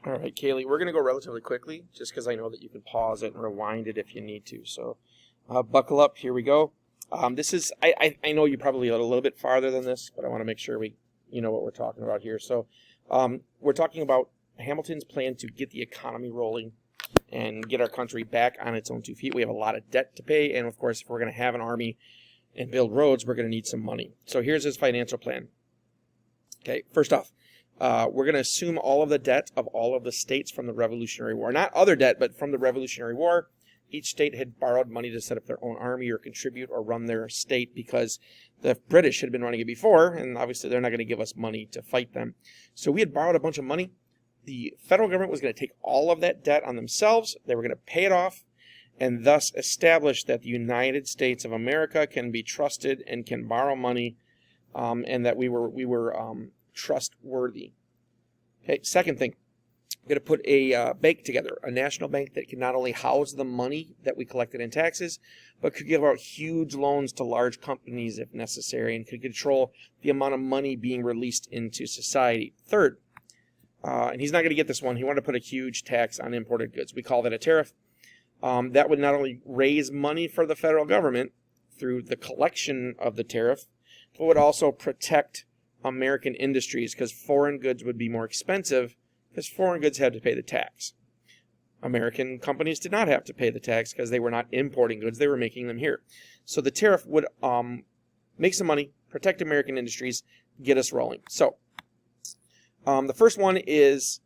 All right, Kaylee, we're going to go relatively quickly just because I know that you can pause it and rewind it if you need to. So buckle up. Here we go. This is, I know you probably a little bit farther than this, but I want to make sure you know what we're talking about here. So we're talking about Hamilton's plan to get the economy rolling and get our country back on its own 2 feet. We have a lot of debt to pay, and of course, if we're going to have an army and build roads, we're going to need some money. So here's his financial plan. Okay, first off, we're going to assume all of the debt of all of the states from the Revolutionary War. Not other debt, but from the Revolutionary War. Each state had borrowed money to set up their own army or contribute or run their state because the British had been running it before, and obviously they're not going to give us money to fight them. So we had borrowed a bunch of money. The federal government was going to take all of that debt on themselves. They were going to pay it off and thus establish that the United States of America can be trusted and can borrow money, and that we were trustworthy. Okay, second thing, we're going to put a bank together, a national bank that can not only house the money that we collected in taxes, but could give out huge loans to large companies if necessary and could control the amount of money being released into society. Third, and he's not going to get this one, he wanted to put a huge tax on imported goods. We call that a tariff. That would not only raise money for the federal government through the collection of the tariff, but would also protect American industries because foreign goods would be more expensive because foreign goods had to pay the tax. American companies did not have to pay the tax because they were not importing goods, they were making them here. So the tariff would make some money, protect American industries, get us rolling. So the first one is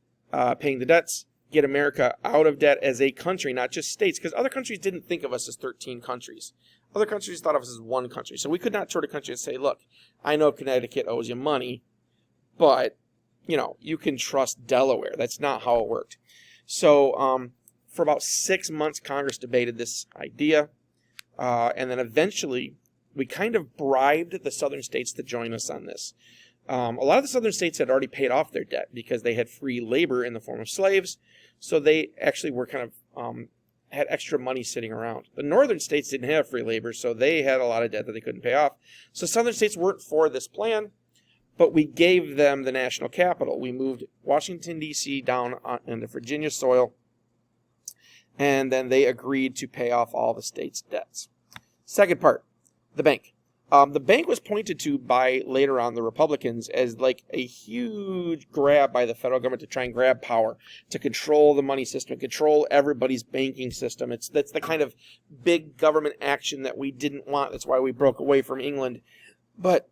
paying the debts, get America out of debt as a country, not just states, because other countries didn't think of us as 13 countries. Other countries thought of us as one country. So we could not turn to a country and say, look, I know Connecticut owes you money, but, you can trust Delaware. That's not how it worked. So for about 6 months, Congress debated this idea. And then eventually, we kind of bribed the southern states to join us on this. A lot of the southern states had already paid off their debt because they had free labor in the form of slaves. So they actually were kind of had extra money sitting around. The northern states didn't have free labor, so they had a lot of debt that they couldn't pay off. So southern states weren't for this plan, but we gave them the national capital. We moved Washington, D.C. down into Virginia soil, and then they agreed to pay off all the states' debts. Second part, the bank. The bank was pointed to by later on the Republicans as like a huge grab by the federal government to try and grab power, to control the money system, control everybody's banking system. That's the kind of big government action that we didn't want. That's why we broke away from England. But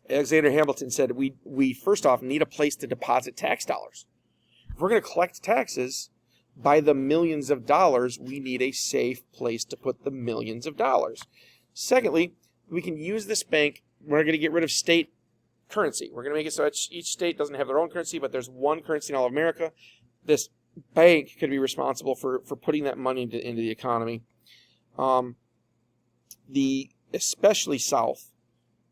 Alexander Hamilton said we first off need a place to deposit tax dollars. If we're going to collect taxes by the millions of dollars, we need a safe place to put the millions of dollars. Secondly, we can use this bank. We're going to get rid of state currency. We're going to make it so each state doesn't have their own currency, but there's one currency in all of America. This bank could be responsible for putting that money into the economy. Especially South,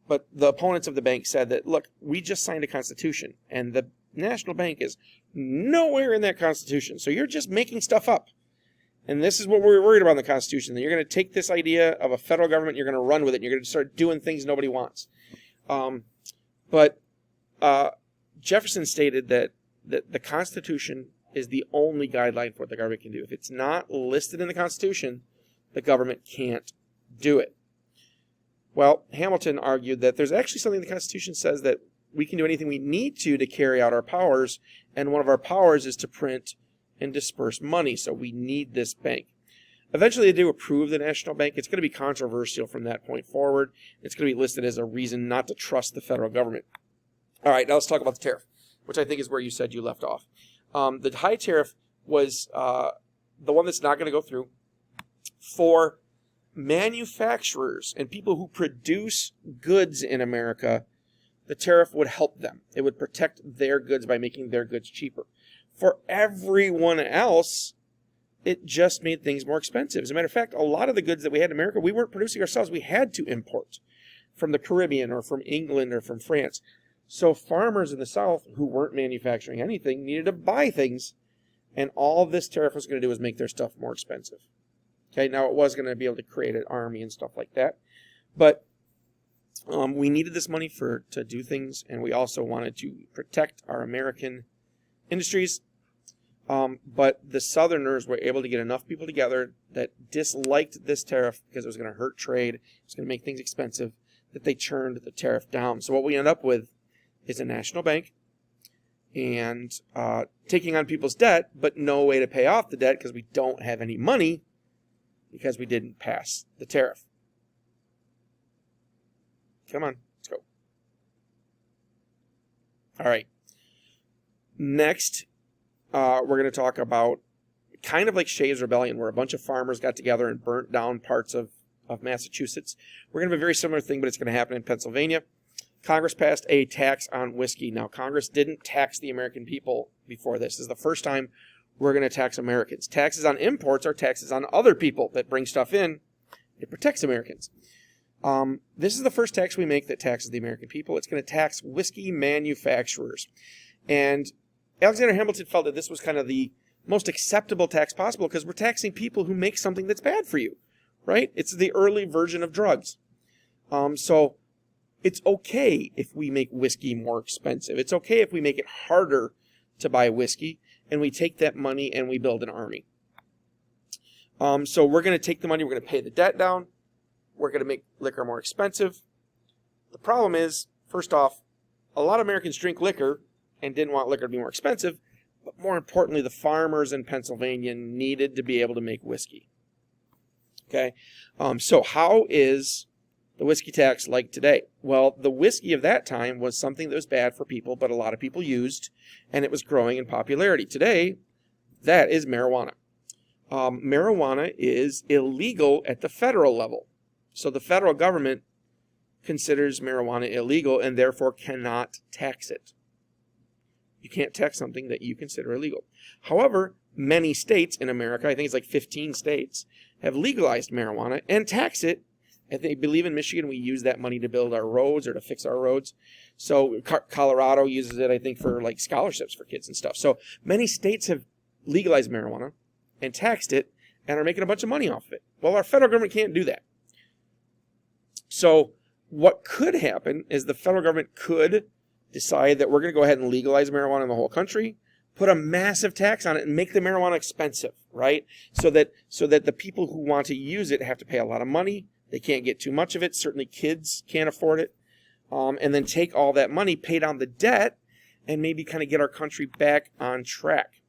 but the opponents of the bank said that, look, we just signed a constitution, and the national bank is nowhere in that constitution, so you're just making stuff up. And this is what we're worried about in the Constitution, that you're going to take this idea of a federal government, you're going to run with it, and you're going to start doing things nobody wants. But Jefferson stated that the Constitution is the only guideline for what the government can do. If it's not listed in the Constitution, the government can't do it. Well, Hamilton argued that there's actually something in the Constitution says that we can do anything we need to carry out our powers, and one of our powers is to print and disperse money, so we need this bank. Eventually, they do approve the national bank. It's going to be controversial from that point forward. It's going to be listed as a reason not to trust the federal government. All right, now let's talk about the tariff, which I think is where you said you left off. The high tariff was the one that's not going to go through. For manufacturers and people who produce goods in America, the tariff would help them. It would protect their goods by making their goods cheaper. For everyone else, it just made things more expensive. As a matter of fact, a lot of the goods that we had in America, we weren't producing ourselves. We had to import from the Caribbean or from England or from France. So farmers in the South who weren't manufacturing anything needed to buy things, and all this tariff was going to do was make their stuff more expensive. Okay, now it was going to be able to create an army and stuff like that, but we needed this money to do things, and we also wanted to protect our American industries. But the Southerners were able to get enough people together that disliked this tariff because it was going to hurt trade, it was going to make things expensive, that they turned the tariff down. So what we end up with is a national bank and taking on people's debt, but no way to pay off the debt because we don't have any money because we didn't pass the tariff. Come on, let's go. All right. Next, we're going to talk about kind of like Shays' Rebellion, where a bunch of farmers got together and burnt down parts of Massachusetts. We're going to have a very similar thing, but it's going to happen in Pennsylvania. Congress passed a tax on whiskey. Now, Congress didn't tax the American people before this. This is the first time we're going to tax Americans. Taxes on imports are taxes on other people that bring stuff in. It protects Americans. This is the first tax we make that taxes the American people. It's going to tax whiskey manufacturers. And Alexander Hamilton felt that this was kind of the most acceptable tax possible because we're taxing people who make something that's bad for you, right? It's the early version of drugs. So it's okay if we make whiskey more expensive. It's okay if we make it harder to buy whiskey and we take that money and we build an army. So we're going to take the money, we're going to pay the debt down, we're going to make liquor more expensive. The problem is, first off, a lot of Americans drink liquor and didn't want liquor to be more expensive, but more importantly, the farmers in Pennsylvania needed to be able to make whiskey. Okay, so how is the whiskey tax like today? Well, the whiskey of that time was something that was bad for people, but a lot of people used, and it was growing in popularity. Today, that is marijuana. Marijuana is illegal at the federal level. So the federal government considers marijuana illegal and therefore cannot tax it. You can't tax something that you consider illegal. However, many states in America, I think it's like 15 states, have legalized marijuana and tax it. I believe in Michigan we use that money to build our roads or to fix our roads. So Colorado uses it, I think, for like scholarships for kids and stuff. So many states have legalized marijuana and taxed it and are making a bunch of money off of it. Well, our federal government can't do that. So what could happen is the federal government could decide that we're going to go ahead and legalize marijuana in the whole country, put a massive tax on it, and make the marijuana expensive, right? So that the people who want to use it have to pay a lot of money. They can't get too much of it. Certainly kids can't afford it. And then take all that money, pay down the debt, and maybe kind of get our country back on track.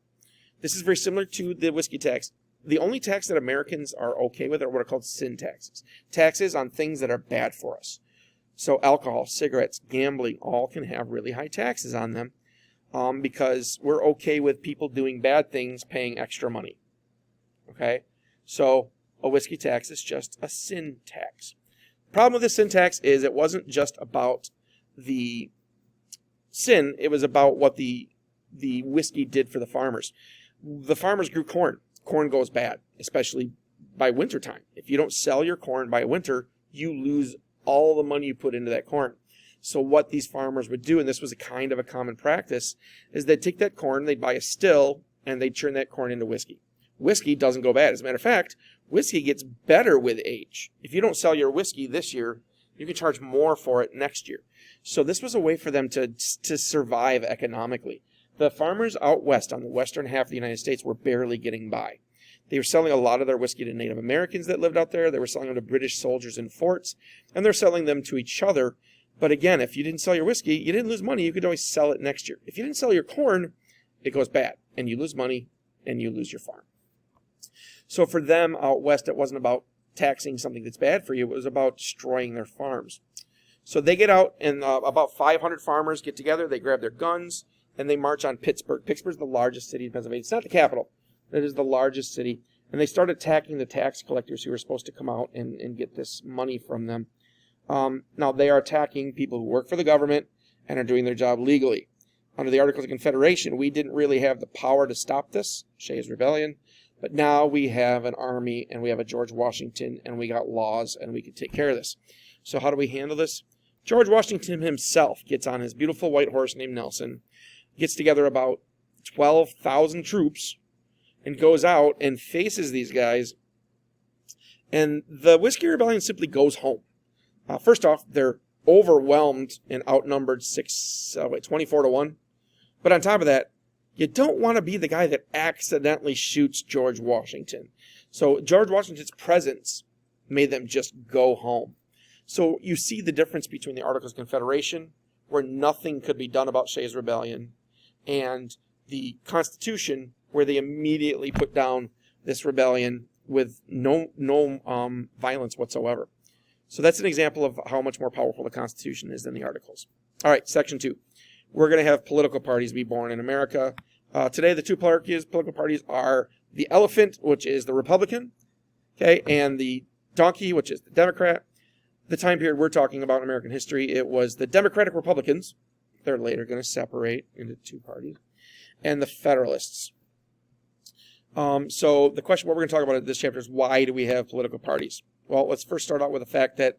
This is very similar to the whiskey tax. The only tax that Americans are okay with are what are called sin taxes. Taxes on things that are bad for us. So alcohol, cigarettes, gambling, all can have really high taxes on them because we're okay with people doing bad things paying extra money. Okay? So a whiskey tax is just a sin tax. The problem with the sin tax is it wasn't just about the sin, it was about what the whiskey did for the farmers. The farmers grew corn. Corn goes bad, especially by wintertime. If you don't sell your corn by winter, you lose all the money you put into that corn. So what these farmers would do, and this was a kind of a common practice, is they'd take that corn, they'd buy a still, and they'd turn that corn into whiskey. Whiskey doesn't go bad. As a matter of fact, whiskey gets better with age. If you don't sell your whiskey this year, you can charge more for it next year. So this was a way for them to survive economically. The farmers out west on the western half of the United States were barely getting by. They were selling a lot of their whiskey to Native Americans that lived out there. They were selling them to British soldiers in forts, and they're selling them to each other. But again, if you didn't sell your whiskey, you didn't lose money. You could always sell it next year. If you didn't sell your corn, it goes bad, and you lose money, and you lose your farm. So for them out west, it wasn't about taxing something that's bad for you. It was about destroying their farms. So they get out, and about 500 farmers get together. They grab their guns, and they march on Pittsburgh. Pittsburgh's the largest city in Pennsylvania. It's not the capital. It is the largest city. And they start attacking the tax collectors who are supposed to come out and get this money from them. Now, they are attacking people who work for the government and are doing their job legally. Under the Articles of Confederation, we didn't really have the power to stop this, Shays' Rebellion. But now we have an army, and we have a George Washington, and we got laws, and we can take care of this. So how do we handle this? George Washington himself gets on his beautiful white horse named Nelson, gets together about 12,000 troops, and goes out and faces these guys. And the Whiskey Rebellion simply goes home. First off, they're overwhelmed and outnumbered 24 to 1. But on top of that, you don't want to be the guy that accidentally shoots George Washington. So George Washington's presence made them just go home. So you see the difference between the Articles of Confederation, where nothing could be done about Shays' Rebellion, and the Constitution, where they immediately put down this rebellion with no violence whatsoever. So that's an example of how much more powerful the Constitution is than the Articles. All right, Section 2. We're going to have political parties be born in America. Today, the two political parties are the elephant, which is the Republican, okay, and the donkey, which is the Democrat. The time period we're talking about in American history, it was the Democratic Republicans. They're later going to separate into two parties. And the Federalists. So the question, what we're going to talk about in this chapter is, why do we have political parties? Well, let's first start out with the fact that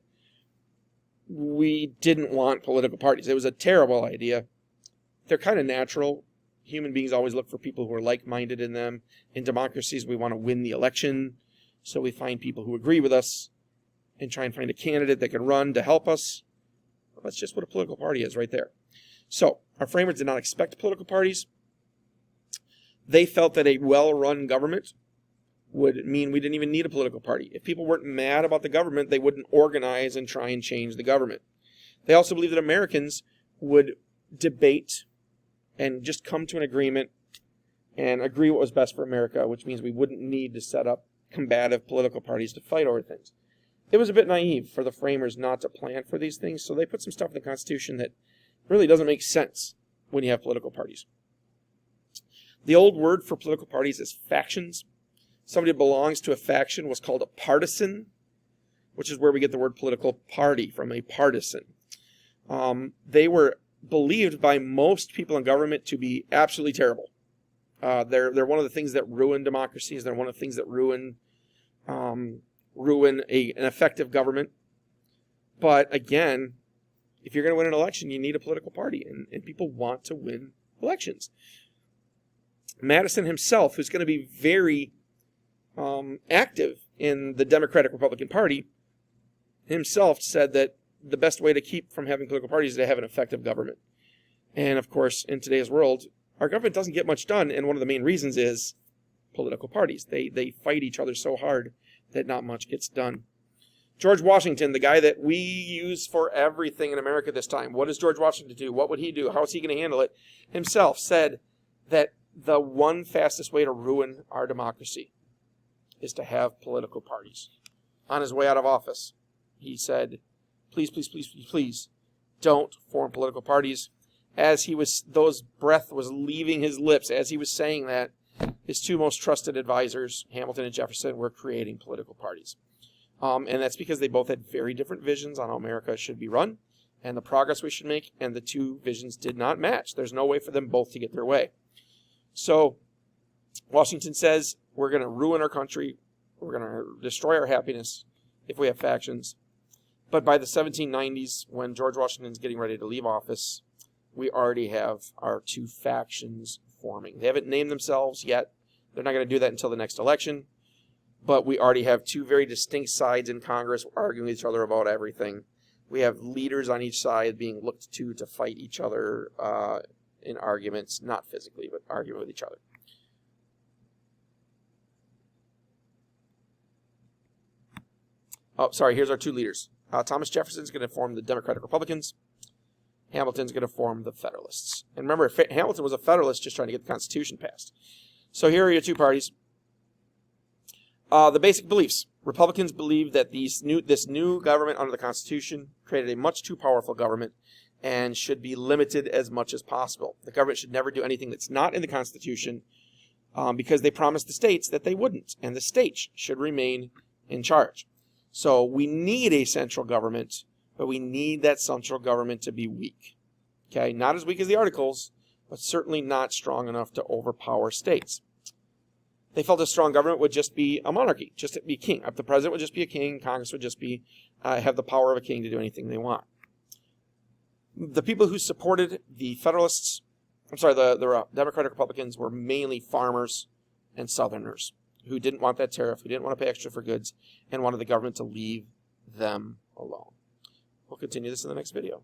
we didn't want political parties. It was a terrible idea. They're kind of natural. Human beings always look for people who are like-minded in them. In democracies, we want to win the election. So we find people who agree with us and try and find a candidate that can run to help us. Well, that's just what a political party is right there. So our framers did not expect political parties. They felt that a well-run government would mean we didn't even need a political party. If people weren't mad about the government, they wouldn't organize and try and change the government. They also believed that Americans would debate and just come to an agreement and agree what was best for America, which means we wouldn't need to set up combative political parties to fight over things. It was a bit naive for the framers not to plan for these things, so they put some stuff in the Constitution that really doesn't make sense when you have political parties. The old word for political parties is factions. Somebody who belongs to a faction was called a partisan, which is where we get the word political party from, a partisan. They were believed by most people in government to be absolutely terrible. They're one of the things that ruin democracies. They're one of the things that ruin an effective government. But again, if you're going to win an election, you need a political party, and people want to win elections. Madison himself, who's going to be very active in the Democratic Republican Party, himself said that the best way to keep from having political parties is to have an effective government. And of course, in today's world, our government doesn't get much done, and one of the main reasons is political parties. They fight each other so hard that not much gets done. George Washington, the guy that we use for everything in America this time, what does George Washington do? What would he do? How is he going to handle it? Himself said that the one fastest way to ruin our democracy is to have political parties. On his way out of office, he said, please, please, please, please, please, don't form political parties. As those breath was leaving his lips, as he was saying that, his two most trusted advisors, Hamilton and Jefferson, were creating political parties. And that's because they both had very different visions on how America should be run and the progress we should make, and the two visions did not match. There's no way for them both to get their way. So Washington says, we're going to ruin our country, we're going to destroy our happiness if we have factions. But by the 1790s, when George Washington's getting ready to leave office, we already have our two factions forming. They haven't named themselves yet. They're not going to do that until the next election. But we already have two very distinct sides in Congress arguing with each other about everything. We have leaders on each side being looked to fight each other in arguments, not physically, but arguing with each other. Oh, sorry, here's our two leaders. Thomas Jefferson's going to form the Democratic Republicans. Hamilton's going to form the Federalists. And remember, Hamilton was a Federalist just trying to get the Constitution passed. So here are your two parties. The basic beliefs. Republicans believe that this new government under the Constitution created a much too powerful government and should be limited as much as possible. The government should never do anything that's not in the Constitution because they promised the states that they wouldn't, and the states should remain in charge. So we need a central government, but we need that central government to be weak. Okay, not as weak as the Articles, but certainly not strong enough to overpower states. They felt a strong government would just be a monarchy, just be a king. The president would just be a king. Congress would just be have the power of a king to do anything they want. The people who supported the Federalists, the Democratic Republicans, were mainly farmers and Southerners who didn't want that tariff, who didn't want to pay extra for goods, and wanted the government to leave them alone. We'll continue this in the next video.